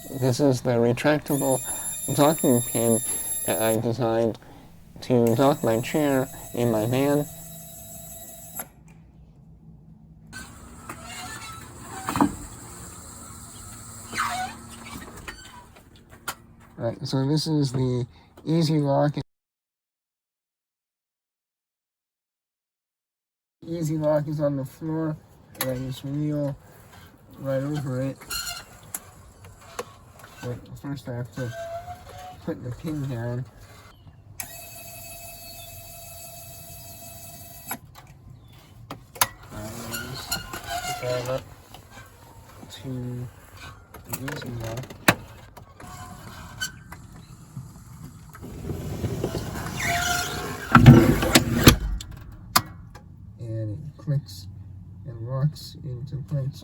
This is the retractable docking pin that I designed to dock my chair in my van. Right, so this is the easy lock. Easy lock is on the floor, and I just wheel right over it. But first I have to put the pin down. Just put that up to the easy lock. And it clicks and locks into place.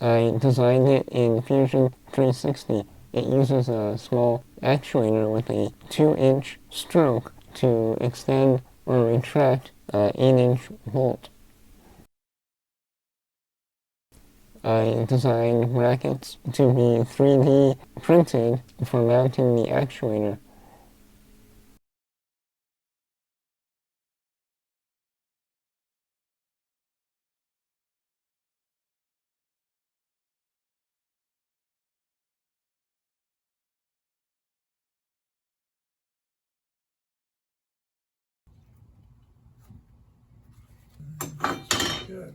I designed it in Fusion 360. It uses a small actuator with a 2-inch stroke to extend or retract an 8-inch bolt. I designed brackets to be 3D printed for mounting the actuator. Good.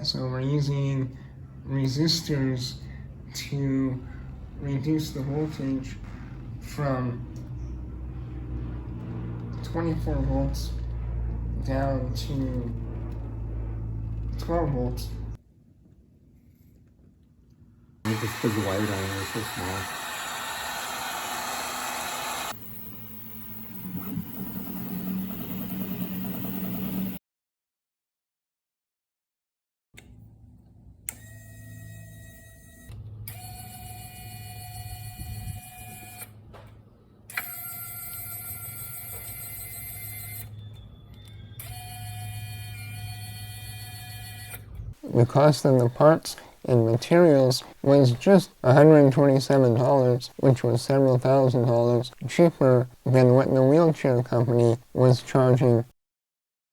So we're using resistors to reduce the voltage from 24 volts down to 12 volts. Just put the white on it, it's so small. The cost of the parts and materials was just $127, which was several $1,000s cheaper than what the wheelchair company was charging